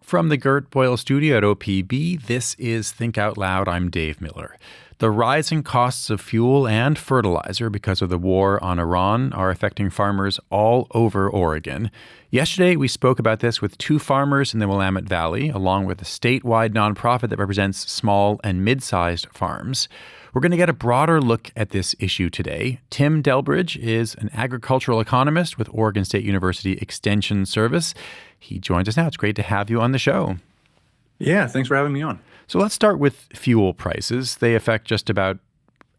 From the Gert Boyle studio at OPB, this is Think Out Loud. I'm Dave Miller. The rising costs of fuel and fertilizer because of the war on Iran are affecting farmers all over Oregon. Yesterday, we spoke about this with two farmers in the Willamette Valley, along with a statewide nonprofit that represents small and mid-sized farms. We're going to get a broader look at this issue today. Tim Delbridge is an agricultural economist with Oregon State University Extension Service. He joins us now. It's great to have you on the show. Yeah, thanks for having me on. So let's start with fuel prices. They affect just about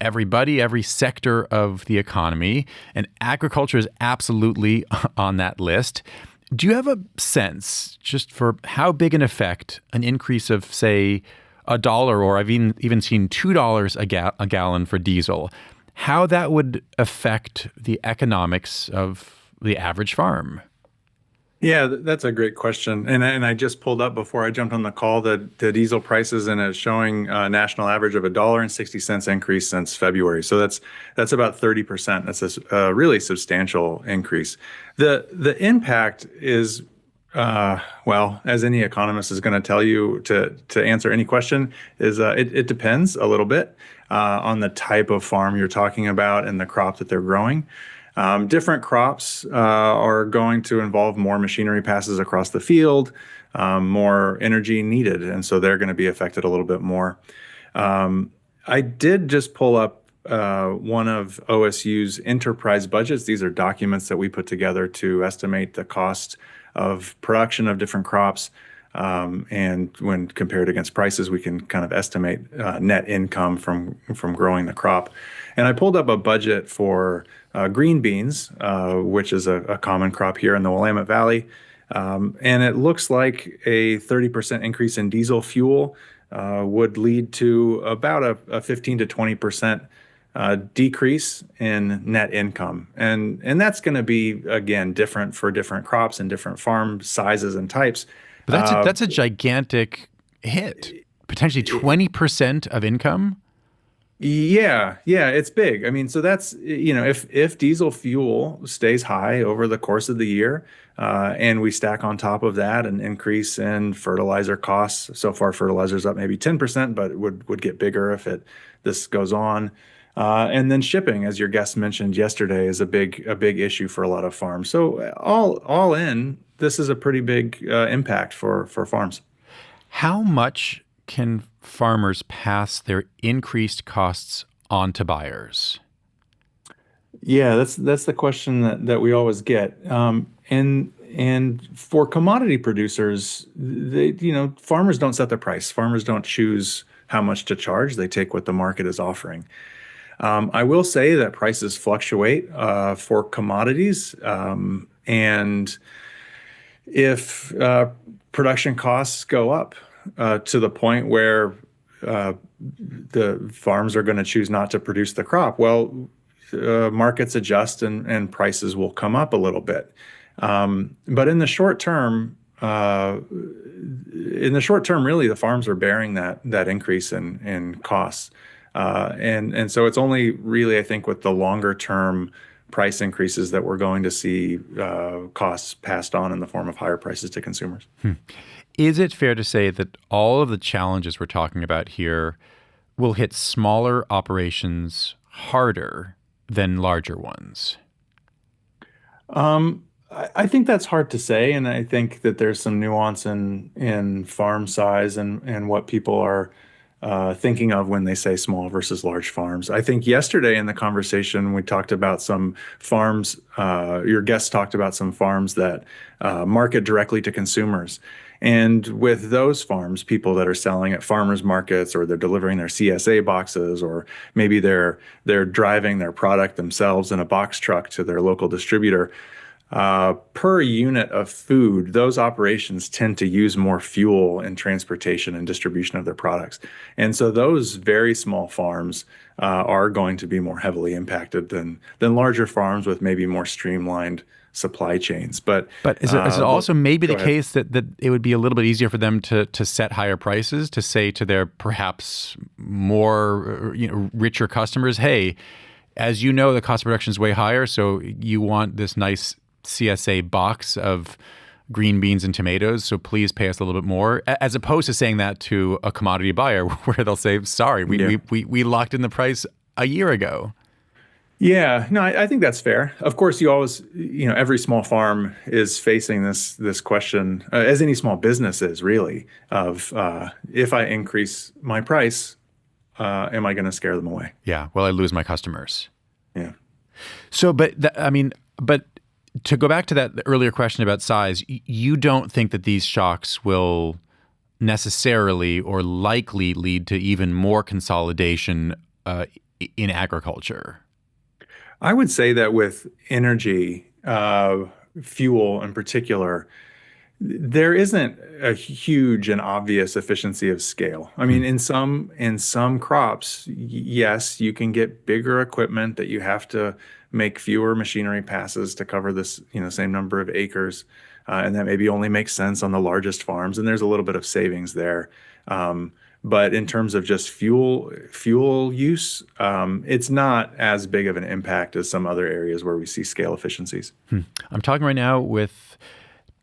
everybody, every sector of the economy, and agriculture is absolutely on that list. Do you have a sense just for how big an effect an increase of, say, $1, or I've even seen $2 a gallon for diesel, how that would affect the economics of the average farm? Yeah, that's a great question. And I just pulled up before I jumped on the call the diesel prices, and it's showing a national average of $1.60 increase since February. So that's about 30%. That's a really substantial increase. The impact is, well, as any economist is going to tell you to answer any question, is it depends a little bit on the type of farm you're talking about and the crop that they're growing. Different crops are going to involve more machinery passes across the field, more energy needed, and so they're going to be affected a little bit more. I did just pull up one of OSU's enterprise budgets. These are documents that we put together to estimate the cost of production of different crops. And when compared against prices, we can kind of estimate net income from growing the crop. And I pulled up a budget for green beans, which is a common crop here in the Willamette Valley. And it looks like a 30% increase in diesel fuel would lead to about a 15 to 20% decrease in net income. And that's going to be, again, different for different crops and different farm sizes and types. But that's a gigantic hit, potentially 20% of income. Yeah, it's big. I mean, so that's, if diesel fuel stays high over the course of the year, and we stack on top of that an increase in fertilizer costs. So far, fertilizer's up maybe 10%, but it would get bigger if this goes on. And then shipping, as your guest mentioned yesterday, is a big issue for a lot of farms. So all in, this is a pretty big impact for farms. How much can farmers pass their increased costs on to buyers? Yeah, that's the question that we always get. And for commodity producers, farmers don't set the price. Farmers don't choose how much to charge. They take what the market is offering. I will say that prices fluctuate for commodities, and if production costs go up to the point where the farms are going to choose not to produce the crop, well, markets adjust and prices will come up a little bit. But in the short term, really, the farms are bearing that increase in costs. And so it's only really, I think, with the longer term price increases that we're going to see costs passed on in the form of higher prices to consumers. Is it fair to say that all of the challenges we're talking about here will hit smaller operations harder than larger ones? I think that's hard to say, and I think that there's some nuance in farm size and what people are thinking of when they say small versus large farms. I think yesterday in the conversation, we talked about some farms, your guest talked about some farms that market directly to consumers. And with those farms, people that are selling at farmers markets, or they're delivering their CSA boxes, or maybe they're driving their product themselves in a box truck to their local distributor, per unit of food, those operations tend to use more fuel in transportation and distribution of their products. And so those very small farms are going to be more heavily impacted than larger farms with maybe more streamlined supply chains. But is it also maybe the case that it would be a little bit easier for them to set higher prices, to say to their perhaps more richer customers, hey, as you know, the cost of production is way higher, so you want this nice CSA box of green beans and tomatoes, so please pay us a little bit more, as opposed to saying that to a commodity buyer where they'll say, sorry, Yeah. we locked in the price a year ago. Yeah, no, I think that's fair. Of course, you always, every small farm is facing this question, as any small business is really, of if I increase my price, am I going to scare them away? Yeah, well, I lose my customers. Yeah. So, but to go back to that earlier question about size, you don't think that these shocks will necessarily or likely lead to even more consolidation in agriculture? I would say that with energy, fuel in particular, there isn't a huge and obvious efficiency of scale. I Hmm. mean, in some crops, yes, you can get bigger equipment that you have to make fewer machinery passes to cover this, same number of acres, and that maybe only makes sense on the largest farms, and there's a little bit of savings there. But in terms of just fuel use, it's not as big of an impact as some other areas where we see scale efficiencies. I'm talking right now with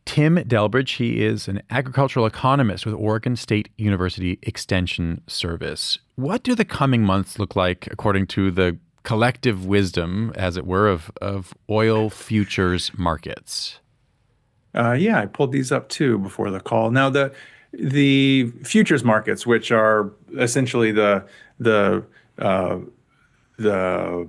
Tim Delbridge. He is an agricultural economist with Oregon State University Extension Service. What do the coming months look like according to the collective wisdom, as it were, of oil futures markets? Yeah, I pulled these up too before the call. Now the futures markets, which are essentially the uh, the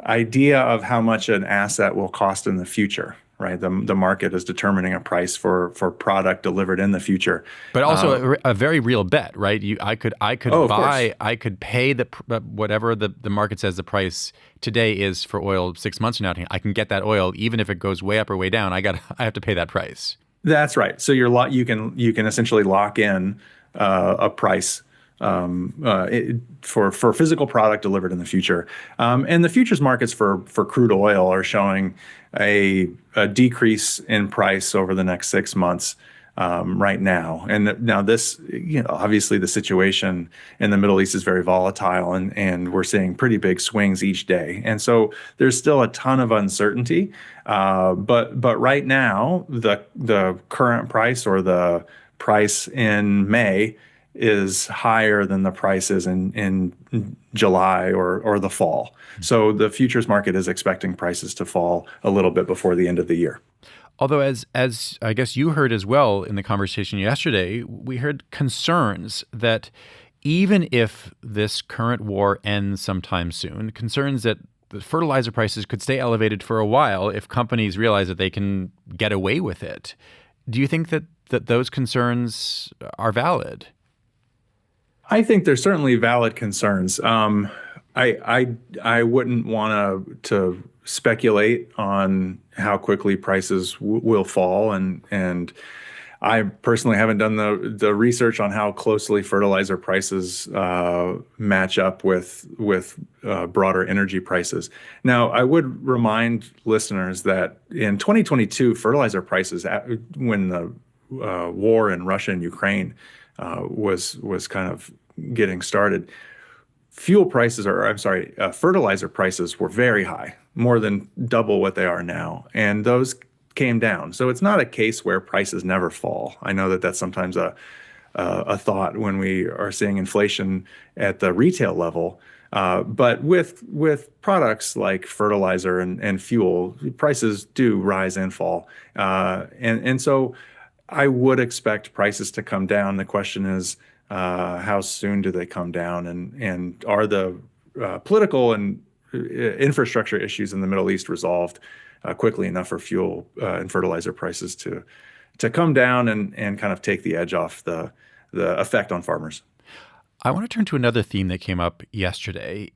idea of how much an asset will cost in the future, right? The market is determining a price for product delivered in the future. But Uh, also a very real bet, right? I could oh, of course. buy, I could pay whatever the market says the price today is for oil 6 months from now. I can get that oil even if it goes way up or way down. I have to pay that price. That's right. So you can essentially lock in a price for physical product delivered in the future. And the futures markets for crude oil are showing a decrease in price over the next 6 months right now. And now this, obviously the situation in the Middle East is very volatile, and we're seeing pretty big swings each day. And so there's still a ton of uncertainty. But right now, the current price, or the price in May, is higher than the prices in July or the fall. So the futures market is expecting prices to fall a little bit before the end of the year. Although, as I guess you heard as well in the conversation yesterday, we heard concerns that even if this current war ends sometime soon, concerns that the fertilizer prices could stay elevated for a while if companies realize that they can get away with it. Do you think that those concerns are valid? I think there's certainly valid concerns. I wouldn't want to speculate on how quickly prices will fall, and I personally haven't done the research on how closely fertilizer prices match up with broader energy prices. Now, I would remind listeners that in 2022, fertilizer prices, when the war in Russia and Ukraine was kind of getting started, fuel prices, or I'm sorry, fertilizer prices were very high, more than double what they are now, and those came down. So it's not a case where prices never fall. I know that that's sometimes a thought when we are seeing inflation at the retail level. But with products like fertilizer and fuel, prices do rise and fall. And so I would expect prices to come down. The question is, how soon do they come down? And are the political and infrastructure issues in the Middle East resolved quickly enough for fuel and fertilizer prices to come down and kind of take the edge off the effect on farmers? I want to turn to another theme that came up yesterday.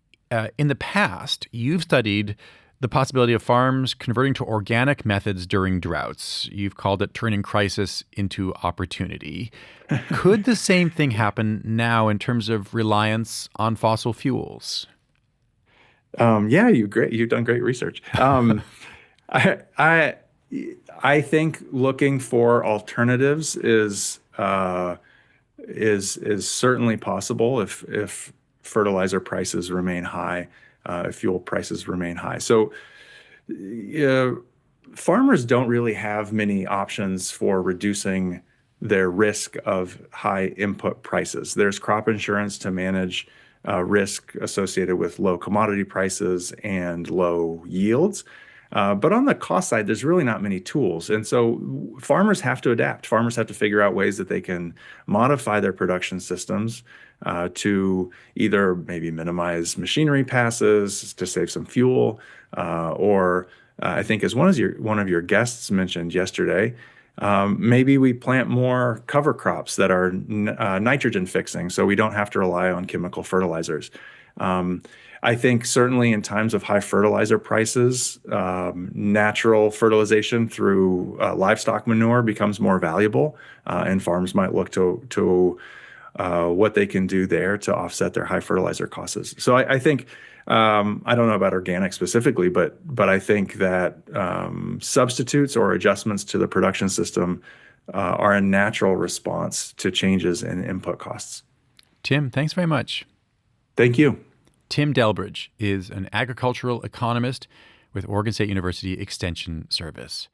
In the past, you've studied the possibility of farms converting to organic methods during droughts. You've called it turning crisis into opportunity. Could the same thing happen now in terms of reliance on fossil fuels? Yeah, you've done great research. I, I I think looking for alternatives is certainly possible if fertilizer prices remain high, if fuel prices remain high. So, yeah, Farmers don't really have many options for reducing their risk of high input prices. There's crop insurance to manage risk associated with low commodity prices and low yields. But on the cost side, there's really not many tools. And so farmers have to adapt. Farmers have to figure out ways that they can modify their production systems to either maybe minimize machinery passes to save some fuel, or I think as one of your guests mentioned yesterday, maybe we plant more cover crops that are nitrogen fixing, so we don't have to rely on chemical fertilizers. Um, I think certainly in times of high fertilizer prices, natural fertilization through livestock manure becomes more valuable, and farms might look to what they can do there to offset their high fertilizer costs. So I think I don't know about organic specifically, but I think that substitutes or adjustments to the production system are a natural response to changes in input costs. Tim, thanks very much. Thank you. Tim Delbridge is an agricultural economist with Oregon State University Extension Service.